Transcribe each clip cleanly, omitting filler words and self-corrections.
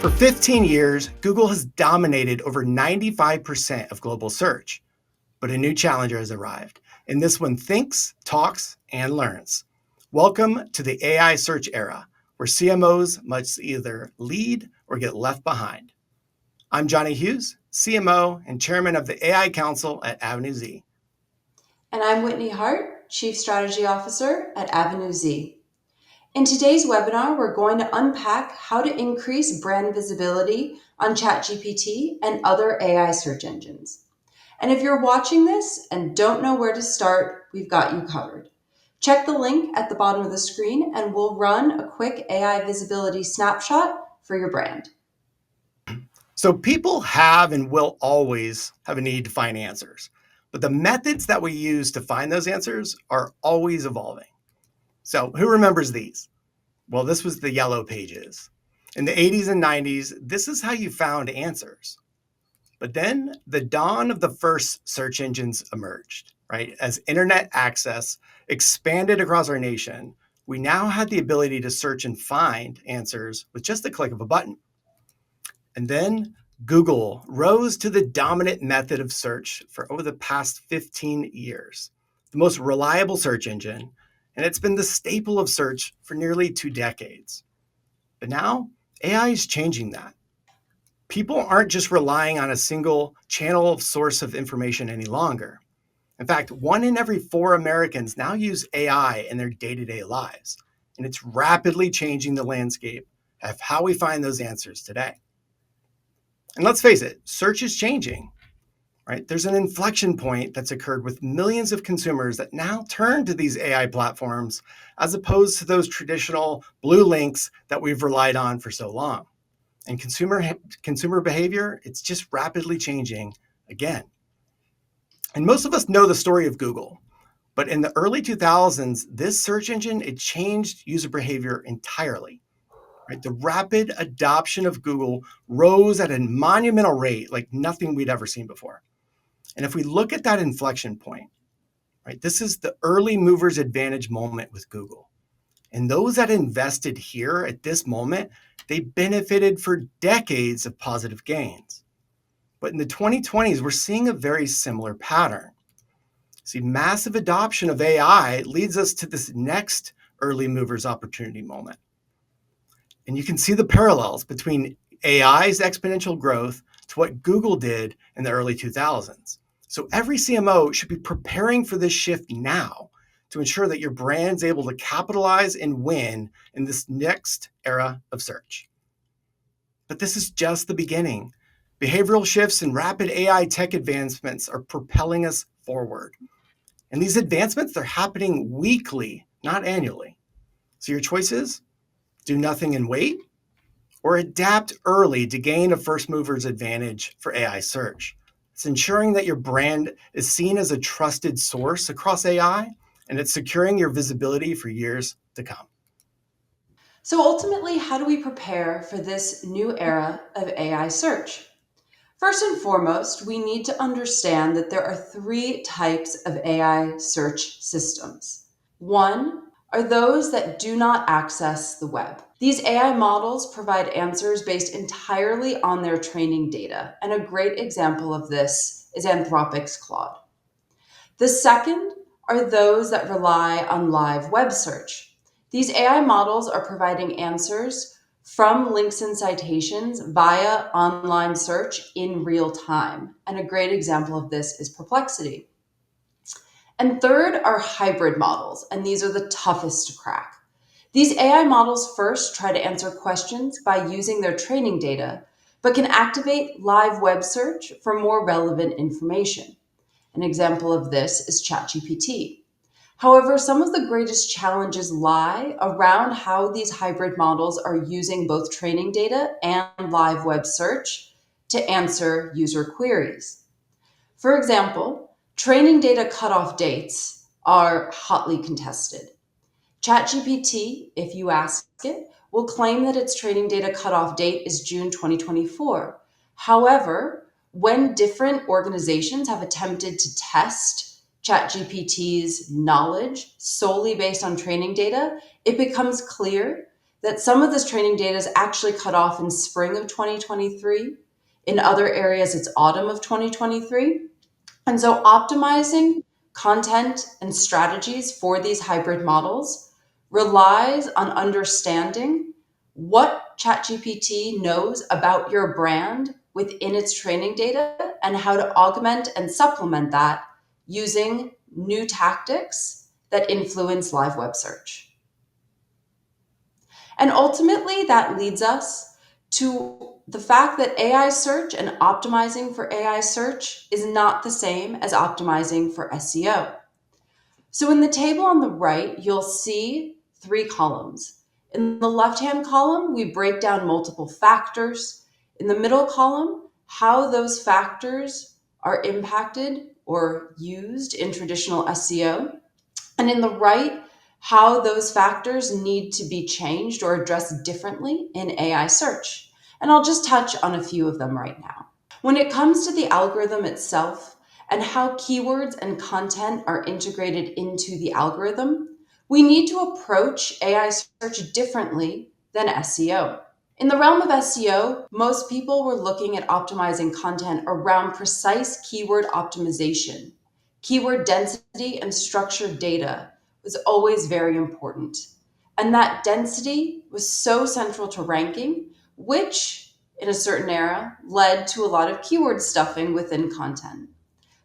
For 15 years, Google has dominated over 95% of global search. But a new challenger has arrived, and this one thinks, talks, and learns. Welcome to the AI search era, where CMOs must either lead or get left behind. I'm Johnny Hughes, CMO and chairman of the AI Council at Avenue Z. And I'm Whitney Hart, Chief Strategy Officer at Avenue Z. In today's webinar, we're going to unpack how to increase brand visibility on ChatGPT and other AI search engines. And if you're watching this and don't know where to start, we've got you covered. Check the link at the bottom of the screen and we'll run a quick AI visibility snapshot for your brand. So people have and will always have a need to find answers, but the methods that we use to find those answers are always evolving. So who remembers these? Well, this was the yellow pages. In the 80s and 90s, this is how you found answers. But then the dawn of the first search engines emerged, right? As internet access expanded across our nation, we now had the ability to search and find answers with just the click of a button. And then Google rose to the dominant method of search for over the past 15 years, the most reliable search engine, and it's been the staple of search for nearly 2 decades. But now AI is changing that. People aren't just relying on a single channel of source of information any longer. In fact, 1 in every 4 Americans now use AI in their day-to-day lives, and it's rapidly changing the landscape of how we find those answers today. And let's face it, search is changing, right? There's an inflection point that's occurred with millions of consumers that now turn to these AI platforms as opposed to those traditional blue links that we've relied on for so long. And consumer behavior, it's just rapidly changing again. And most of us know the story of Google, but in the early 2000s, this search engine, it changed user behavior entirely. Right? The rapid adoption of Google rose at a monumental rate like nothing we'd ever seen before. And if we look at that inflection point, right, this is the early movers advantage moment with Google. And those that invested here at this moment, they benefited for decades of positive gains. But in the 2020s, we're seeing a very similar pattern. See, massive adoption of AI leads us to this next early movers opportunity moment. And you can see the parallels between AI's exponential growth to what Google did in the early 2000s. So every CMO should be preparing for this shift now to ensure that your brand's able to capitalize and win in this next era of search. But this is just the beginning. Behavioral shifts and rapid AI tech advancements are propelling us forward. And these advancements, they're happening weekly, not annually. So your choice is do nothing and wait, or adapt early to gain a first mover's advantage for AI search. It's ensuring that your brand is seen as a trusted source across AI, and it's securing your visibility for years to come. So ultimately, how do we prepare for this new era of AI search? First and foremost, we need to understand that there are 3 types of AI search systems. One are those that do not access the web. These AI models provide answers based entirely on their training data, and a great example of this is Anthropic's Claude. The second are those that rely on live web search. These AI models are providing answers from links and citations via online search in real time. And a great example of this is Perplexity. And third are hybrid models, and these are the toughest to crack. These AI models first try to answer questions by using their training data, but can activate live web search for more relevant information. An example of this is ChatGPT. However, some of the greatest challenges lie around how these hybrid models are using both training data and live web search to answer user queries. For example, training data cutoff dates are hotly contested. ChatGPT, if you ask it, will claim that its training data cutoff date is June 2024. However, when different organizations have attempted to test ChatGPT's knowledge solely based on training data, it becomes clear that some of this training data is actually cut off in spring of 2023. In other areas, it's autumn of 2023. And so optimizing content and strategies for these hybrid models relies on understanding what ChatGPT knows about your brand within its training data and how to augment and supplement that using new tactics that influence live web search. And ultimately, that leads us to the fact that AI search and optimizing for AI search is not the same as optimizing for SEO. So, in the table on the right, you'll see three columns. In the left hand column, we break down multiple factors. In the middle column, how those factors are impacted or used in traditional SEO. And in the right, how those factors need to be changed or addressed differently in AI search. And I'll just touch on a few of them right now. When it comes to the algorithm itself and how keywords and content are integrated into the algorithm, we need to approach AI search differently than SEO. In the realm of SEO, most people were looking at optimizing content around precise keyword optimization. Keyword density and structured data was always very important. And that density was so central to ranking, which in a certain era led to a lot of keyword stuffing within content.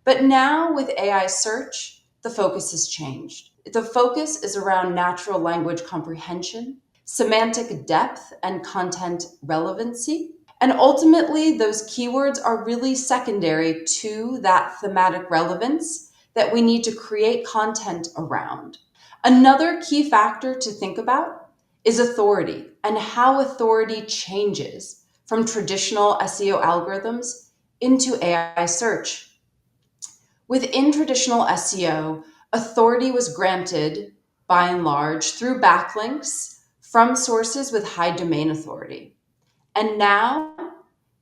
But now with AI search, the focus has changed. The focus is around natural language comprehension, semantic depth, and content relevancy. And ultimately, those keywords are really secondary to that thematic relevance that we need to create content around. Another key factor to think about is authority and how authority changes from traditional SEO algorithms into AI search. Within traditional SEO, authority was granted by and large through backlinks from sources with high domain authority. And now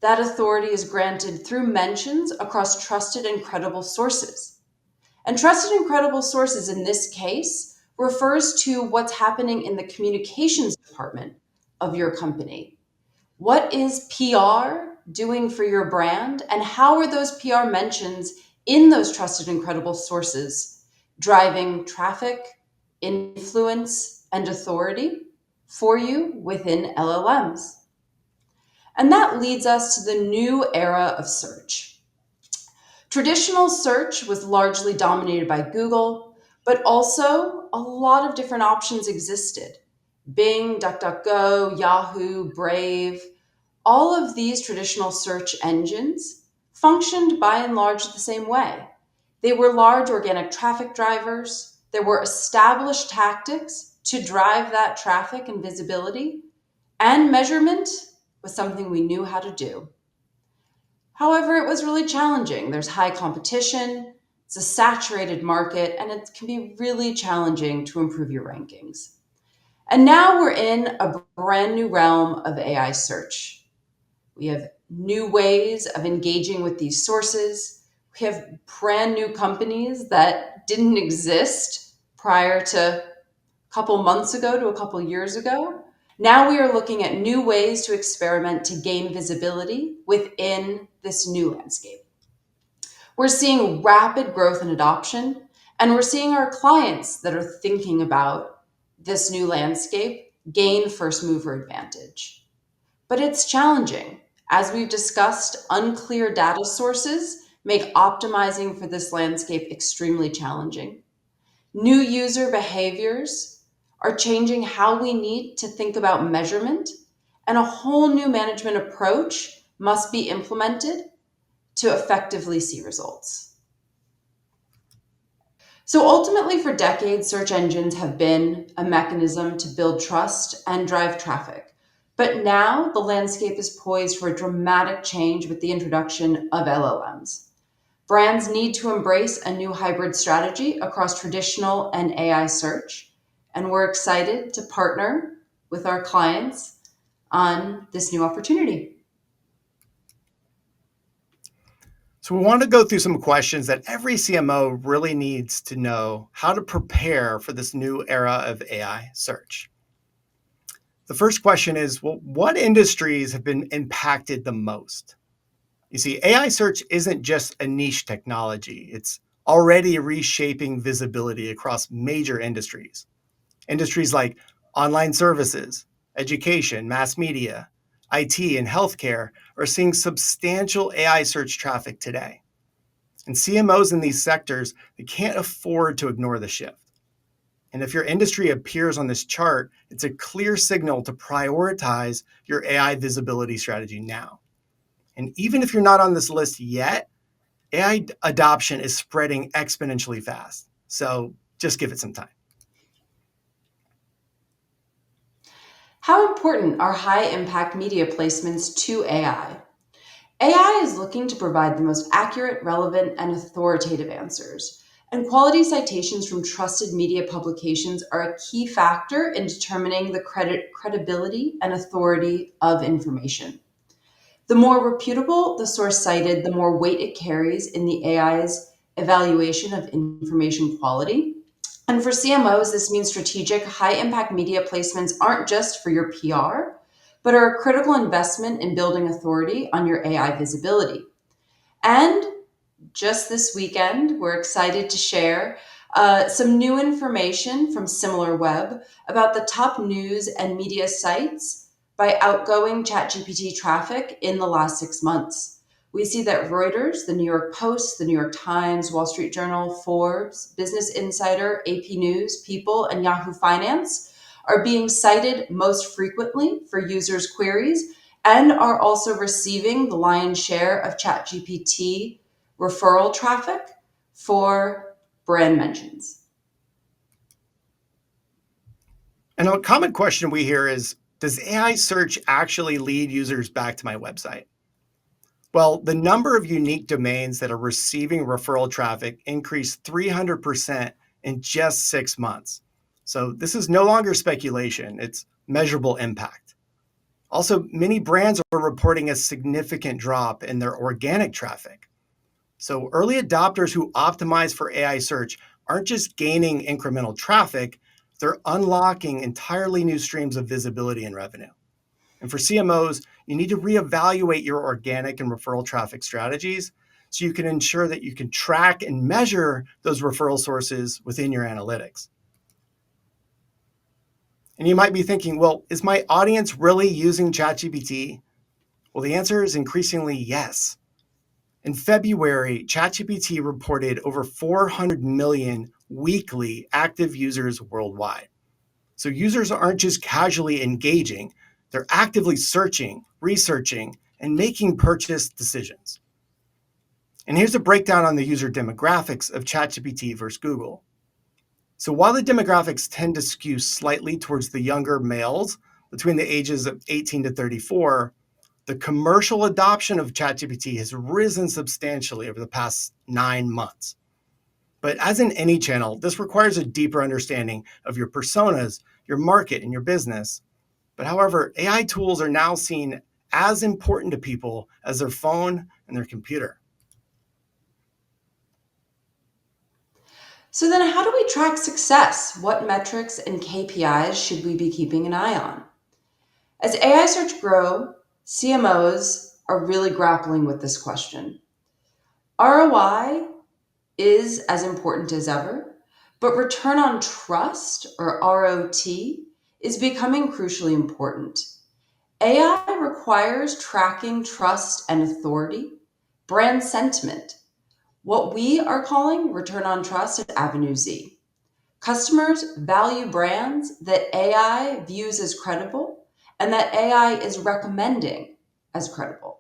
that authority is granted through mentions across trusted and credible sources. And trusted and credible sources in this case refers to what's happening in the communications department of your company. What is PR doing for your brand? And how are those PR mentions in those trusted and credible sources driving traffic, influence, and authority for you within LLMs? And that leads us to the new era of search. Traditional search was largely dominated by Google, but also a lot of different options existed. Bing, DuckDuckGo, Yahoo, Brave, all of these traditional search engines functioned by and large the same way. They were large organic traffic drivers. There were established tactics to drive that traffic and visibility, and measurement was something we knew how to do. However, it was really challenging. There's high competition, it's a saturated market, and it can be really challenging to improve your rankings. And now we're in a brand new realm of AI search. We have new ways of engaging with these sources. We have brand new companies that didn't exist prior to a couple months ago to a couple years ago. Now we are looking at new ways to experiment to gain visibility within this new landscape. We're seeing rapid growth and adoption, and we're seeing our clients that are thinking about this new landscape gain first mover advantage. But it's challenging. As we've discussed, unclear data sources make optimizing for this landscape extremely challenging. New user behaviors are changing how we need to think about measurement, and a whole new management approach must be implemented to effectively see results. So ultimately, for decades, search engines have been a mechanism to build trust and drive traffic. But now the landscape is poised for a dramatic change with the introduction of LLMs. Brands need to embrace a new hybrid strategy across traditional and AI search, and we're excited to partner with our clients on this new opportunity. So we want to go through some questions that every CMO really needs to know how to prepare for this new era of AI search. The first question is, well, what industries have been impacted the most? You see, AI search isn't just a niche technology, it's already reshaping visibility across major industries. Industries like online services, education, mass media, IT, and healthcare are seeing substantial AI search traffic today. And CMOs in these sectors, they can't afford to ignore the shift. And if your industry appears on this chart, it's a clear signal to prioritize your AI visibility strategy now. And even if you're not on this list yet, AI adoption is spreading exponentially fast. So just give it some time. How important are high impact media placements to AI? AI is looking to provide the most accurate, relevant, and authoritative answers. And quality citations from trusted media publications are a key factor in determining the credibility and authority of information. The more reputable the source cited, the more weight it carries in the AI's evaluation of information quality. And for CMOs, this means strategic, high impact media placements aren't just for your PR, but are a critical investment in building authority on your AI visibility. And just this weekend, we're excited to share some new information from SimilarWeb about the top news and media sites by outgoing ChatGPT traffic in the last 6 months. We see that Reuters, the New York Post, the New York Times, Wall Street Journal, Forbes, Business Insider, AP News, People, and Yahoo Finance are being cited most frequently for users' queries and are also receiving the lion's share of ChatGPT referral traffic for brand mentions. And a common question we hear is, does AI search actually lead users back to my website? Well, the number of unique domains that are receiving referral traffic increased 300% in just 6 months. So this is no longer speculation, it's measurable impact. Also, many brands are reporting a significant drop in their organic traffic. So early adopters who optimize for AI search aren't just gaining incremental traffic, they're unlocking entirely new streams of visibility and revenue. And for CMOs, you need to reevaluate your organic and referral traffic strategies so you can ensure that you can track and measure those referral sources within your analytics. And you might be thinking, well, is my audience really using ChatGPT? Well, the answer is increasingly yes. In February, ChatGPT reported over 400 million weekly active users worldwide. So users aren't just casually engaging, they're actively searching, researching, and making purchase decisions. And here's a breakdown on the user demographics of ChatGPT versus Google. So while the demographics tend to skew slightly towards the younger males between the ages of 18 to 34, the commercial adoption of ChatGPT has risen substantially over the past 9 months. But as in any channel, this requires a deeper understanding of your personas, your market, and your business. But however, AI tools are now seen as important to people as their phone and their computer. So, then how do we track success? What metrics and KPIs should we be keeping an eye on? As AI search grow, CMOs are really grappling with this question. ROI is as important as ever, but return on trust, or ROT, is becoming crucially important. AI requires tracking trust and authority, brand sentiment, what we are calling return on trust at Avenue Z. Customers value brands that AI views as credible and that AI is recommending as credible.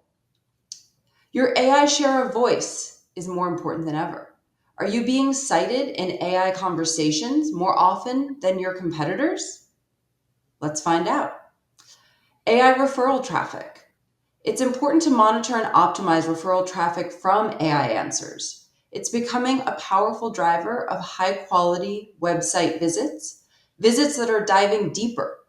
Your AI share of voice is more important than ever. Are you being cited in AI conversations more often than your competitors? Let's find out. AI referral traffic. It's important to monitor and optimize referral traffic from AI answers. It's becoming a powerful driver of high quality website visits, visits that are diving deeper,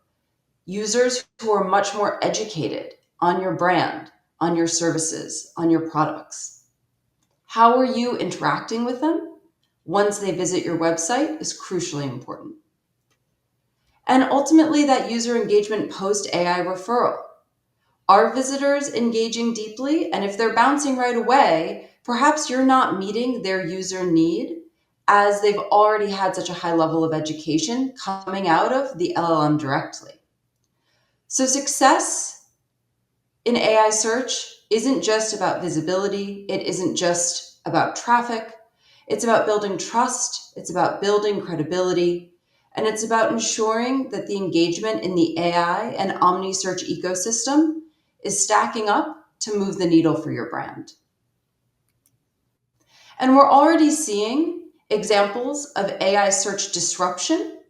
users who are much more educated on your brand, on your services, on your products. How are you interacting with them once they visit your website is crucially important. And ultimately, that user engagement post AI referral. Are visitors engaging deeply? And if they're bouncing right away, perhaps you're not meeting their user need as they've already had such a high level of education coming out of the LLM directly. So, success in AI search isn't just about visibility, it isn't just about traffic. It's about building trust, it's about building credibility, and it's about ensuring that the engagement in the AI and Omni search ecosystem is stacking up to move the needle for your brand. And we're already seeing examples of AI search disruption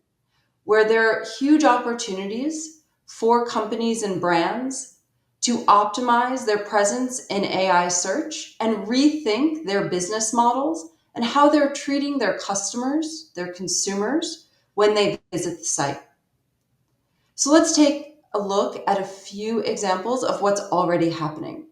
where there are huge opportunities for companies and brands to optimize their presence in AI search and rethink their business models and how they're treating their customers, their consumers, when they visit the site. So let's take a look at a few examples of what's already happening.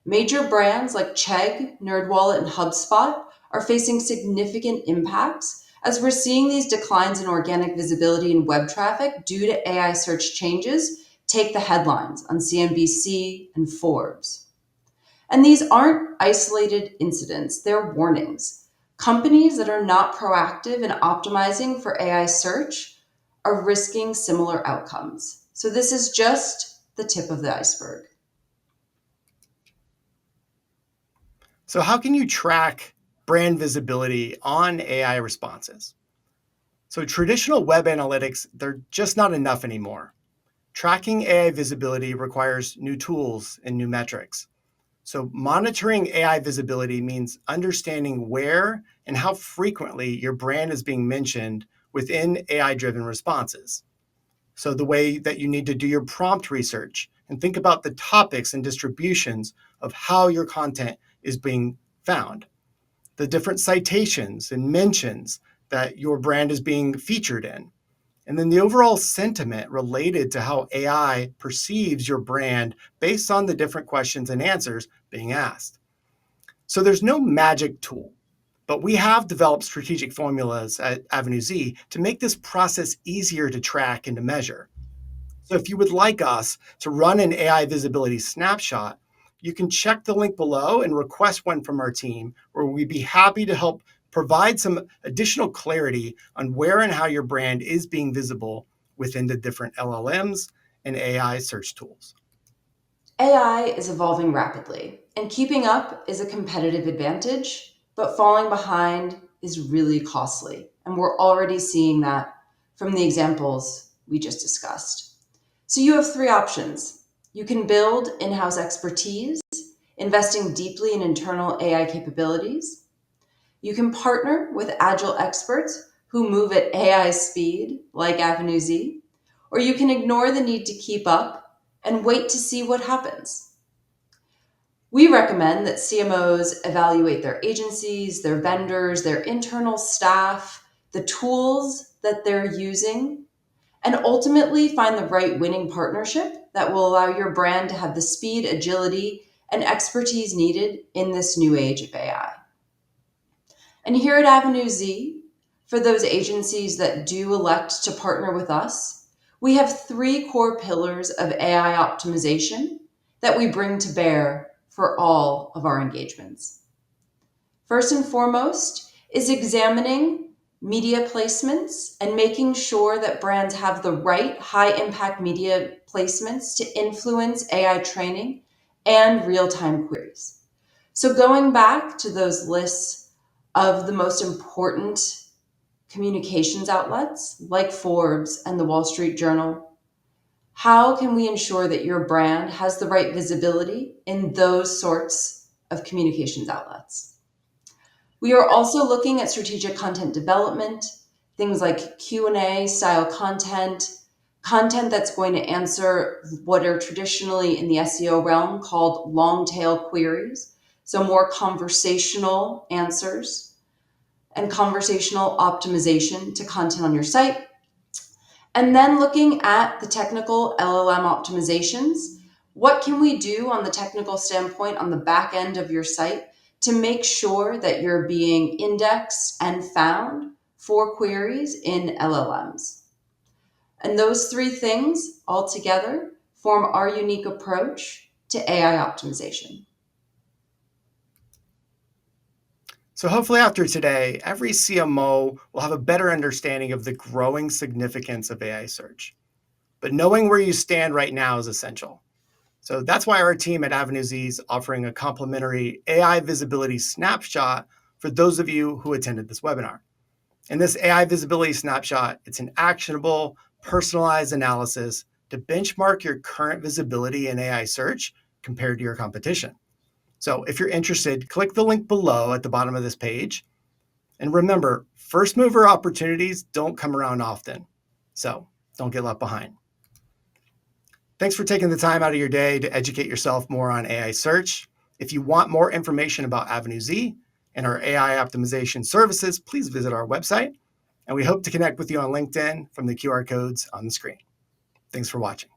Major brands like Chegg, NerdWallet, and HubSpot are facing significant impacts as we're seeing these declines in organic visibility and web traffic due to AI search changes take the headlines on CNBC and Forbes. And these aren't isolated incidents, they're warnings. Companies that are not proactive in optimizing for AI search are risking similar outcomes. So this is just the tip of the iceberg. So, how can you track brand visibility on AI responses? So, traditional web analytics, they're just not enough anymore. Tracking AI visibility requires new tools and new metrics. So, monitoring AI visibility means understanding where and how frequently your brand is being mentioned within AI driven responses. So, the way that you need to do your prompt research and think about the topics and distributions of how your content is being found, the different citations and mentions that your brand is being featured in, and then the overall sentiment related to how AI perceives your brand based on the different questions and answers being asked. So there's no magic tool, but we have developed strategic formulas at Avenue Z to make this process easier to track and to measure. So if you would like us to run an AI visibility snapshot, you can check the link below and request one from our team, where we'd be happy to help provide some additional clarity on where and how your brand is being visible within the different LLMs and AI search tools. AI is evolving rapidly, and keeping up is a competitive advantage, but falling behind is really costly. And we're already seeing that from the examples we just discussed. So you have three options. You can build in house expertise, investing deeply in internal AI capabilities. You can partner with agile experts who move at AI speed, like Avenue Z, or you can ignore the need to keep up and wait to see what happens. We recommend that CMOs evaluate their agencies, their vendors, their internal staff, the tools that they're using, and ultimately find the right winning partnership that will allow your brand to have the speed, agility, and expertise needed in this new age of AI. And here at Avenue Z, for those agencies that do elect to partner with us, we have three core pillars of AI optimization that we bring to bear for all of our engagements. First and foremost is examining media placements and making sure that brands have the right high impact media placements to influence AI training and real time queries. So, going back to those lists of the most important communications outlets like Forbes and the Wall Street Journal, how can we ensure that your brand has the right visibility in those sorts of communications outlets? We are also looking at strategic content development, things like Q&A style content, content that's going to answer what are traditionally in the SEO realm called long tail queries, so more conversational answers and conversational optimization to content on your site. And then looking at the technical LLM optimizations, what can we do on the technical standpoint on the back end of your site to make sure that you're being indexed and found for queries in LLMs? And those three things all together form our unique approach to AI optimization. So hopefully after today, every CMO will have a better understanding of the growing significance of AI search. But knowing where you stand right now is essential. So that's why our team at Avenue Z is offering a complimentary AI visibility snapshot for those of you who attended this webinar. In this AI visibility snapshot, it's an actionable, personalized analysis to benchmark your current visibility in AI search compared to your competition. So if you're interested, click the link below at the bottom of this page. And remember, first mover opportunities don't come around often. So don't get left behind. Thanks for taking the time out of your day to educate yourself more on AI search. If you want more information about Avenue Z and our AI optimization services, please visit our website. And we hope to connect with you on LinkedIn from the QR codes on the screen. Thanks for watching.